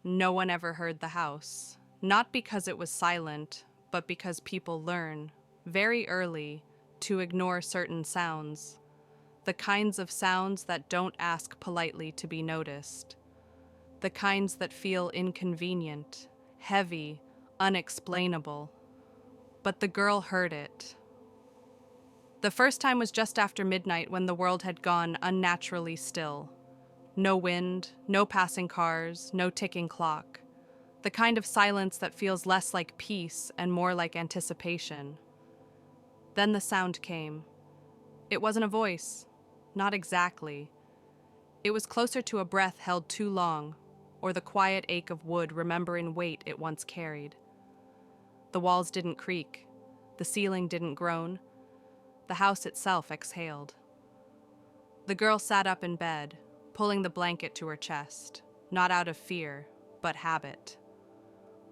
No one ever heard the house. Not because it was silent, but because people learn, very early, to ignore certain sounds. The kinds of sounds that don't ask politely to be noticed. The kinds that feel inconvenient, heavy, unexplainable. But the girl heard it. The first time was just after midnight when the world had gone unnaturally still. No wind, no passing cars, no ticking clock. The kind of silence that feels less like peace and more like anticipation. Then the sound came. It wasn't a voice, not exactly. It was closer to a breath held too long, or the quiet ache of wood remembering weight it once carried. The walls didn't creak, the ceiling didn't groan, the house itself exhaled. The girl sat up in bed, pulling the blanket to her chest, not out of fear, but habit.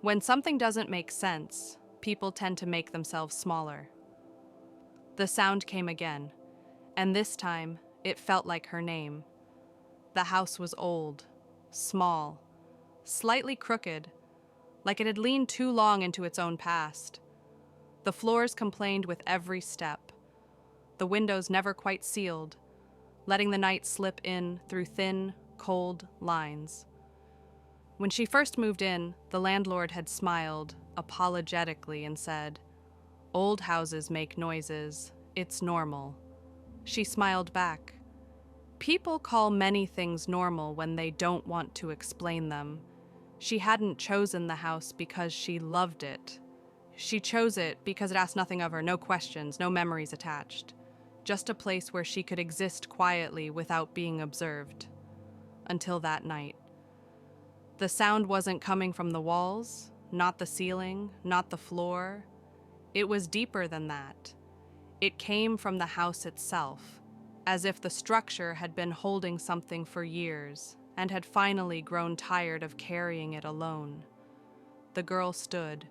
When something doesn't make sense, people tend to make themselves smaller. The sound came again, and this time it felt like her name. The house was old, small, slightly crooked, like it had leaned too long into its own past. The floors complained with every step. The windows never quite sealed, letting the night slip in through thin, cold lines. When she first moved in, the landlord had smiled apologetically and said, "Old houses make noises. It's normal." She smiled back. People call many things normal when they don't want to explain them. She hadn't chosen the house because she loved it. She chose it because it asked nothing of her, no questions, no memories attached. Just a place where she could exist quietly without being observed. Until that night. The sound wasn't coming from the walls, not the ceiling, not the floor. It was deeper than that. It came from the house itself, as if the structure had been holding something for years and had finally grown tired of carrying it alone. The girl stood.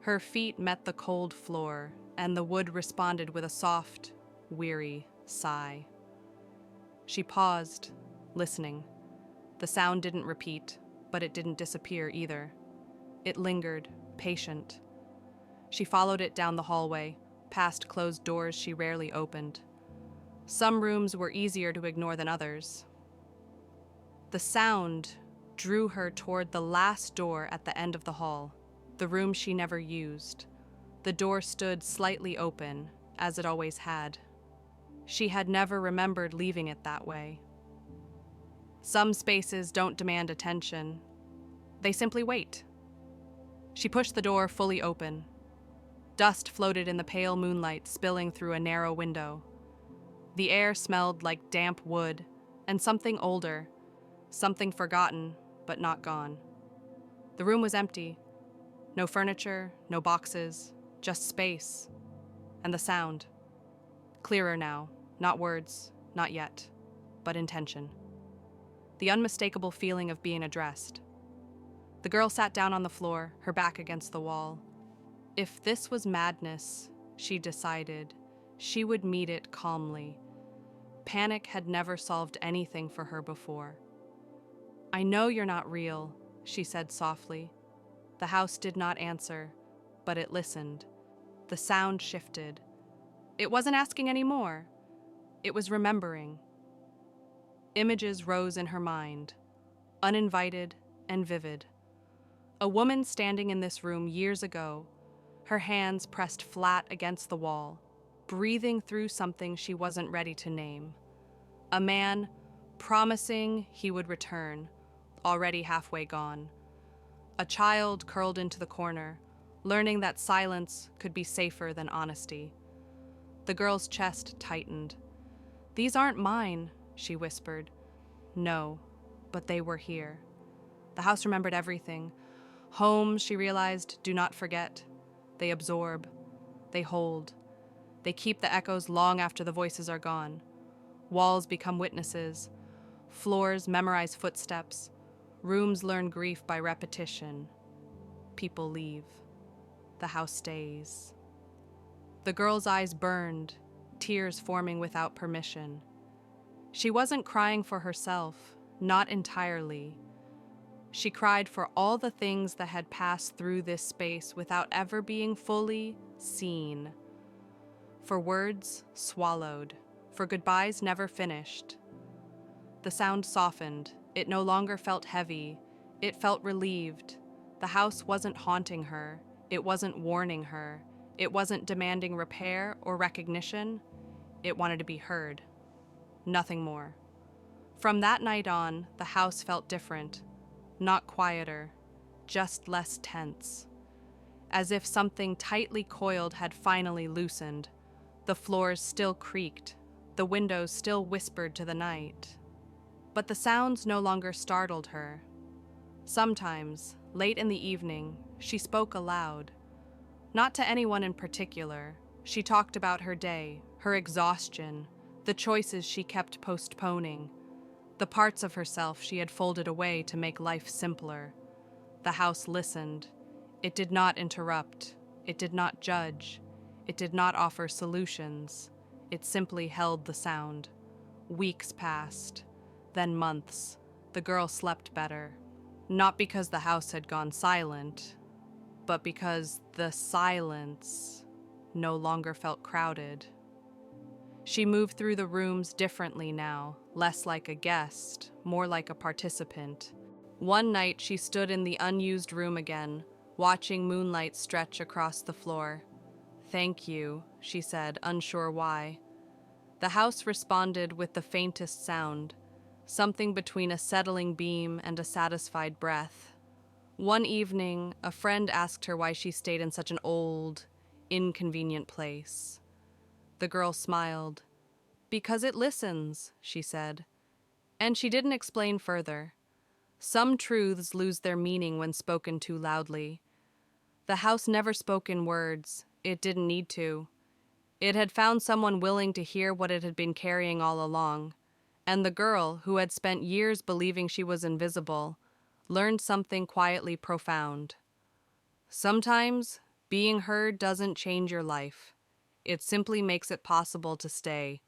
Her feet met the cold floor, and the wood responded with a soft, weary sigh. She paused, listening. The sound didn't repeat, but it didn't disappear either. It lingered, patient. She followed it down the hallway, past closed doors she rarely opened. Some rooms were easier to ignore than others. The sound drew her toward the last door at the end of the hall, the room she never used. The door stood slightly open, as it always had. She had never remembered leaving it that way. Some spaces don't demand attention. They simply wait. She pushed the door fully open. Dust floated in the pale moonlight, spilling through a narrow window. The air smelled like damp wood and something older, something forgotten but not gone. The room was empty. No furniture, no boxes, just space. And the sound. Clearer now, not words, not yet, but intention. The unmistakable feeling of being addressed. The girl sat down on the floor, her back against the wall. If this was madness, she decided, she would meet it calmly. Panic had never solved anything for her before. "I know you're not real," she said softly. The house did not answer, but it listened. The sound shifted. It wasn't asking any more. It was remembering. Images rose in her mind, uninvited and vivid. A woman standing in this room years ago, her hands pressed flat against the wall, breathing through something she wasn't ready to name. A man promising he would return, already halfway gone. A child curled into the corner, learning that silence could be safer than honesty. The girl's chest tightened. "These aren't mine," she whispered. "No, but they were here." The house remembered everything. Homes, she realized, do not forget. They absorb. They hold. They keep the echoes long after the voices are gone. Walls become witnesses. Floors memorize footsteps. Rooms learn grief by repetition. People leave. The house stays. The girl's eyes burned, tears forming without permission. She wasn't crying for herself, not entirely. She cried for all the things that had passed through this space without ever being fully seen. For words swallowed, for goodbyes never finished. The sound softened. It no longer felt heavy. It felt relieved. The house wasn't haunting her. It wasn't warning her. It wasn't demanding repair or recognition. It wanted to be heard. Nothing more. From that night on, the house felt different. Not quieter, just less tense. As if something tightly coiled had finally loosened. The floors still creaked. The windows still whispered to the night. But the sounds no longer startled her. Sometimes, late in the evening, she spoke aloud. Not to anyone in particular. She talked about her day, her exhaustion, the choices she kept postponing, the parts of herself she had folded away to make life simpler. The house listened. It did not interrupt. It did not judge. It did not offer solutions. It simply held the sound. Weeks passed. Then months. The girl slept better. Not because the house had gone silent, but because the silence no longer felt crowded. She moved through the rooms differently now, less like a guest, more like a participant. One night she stood in the unused room again, watching moonlight stretch across the floor. "Thank you," she said, unsure why. The house responded with the faintest sound, something between a settling beam and a satisfied breath. One evening, a friend asked her why she stayed in such an old, inconvenient place. The girl smiled. "Because it listens," she said. And she didn't explain further. Some truths lose their meaning when spoken too loudly. The house never spoke in words. It didn't need to. It had found someone willing to hear what it had been carrying all along. And the girl, who had spent years believing she was invisible, learned something quietly profound. Sometimes, being heard doesn't change your life. It simply makes it possible to stay.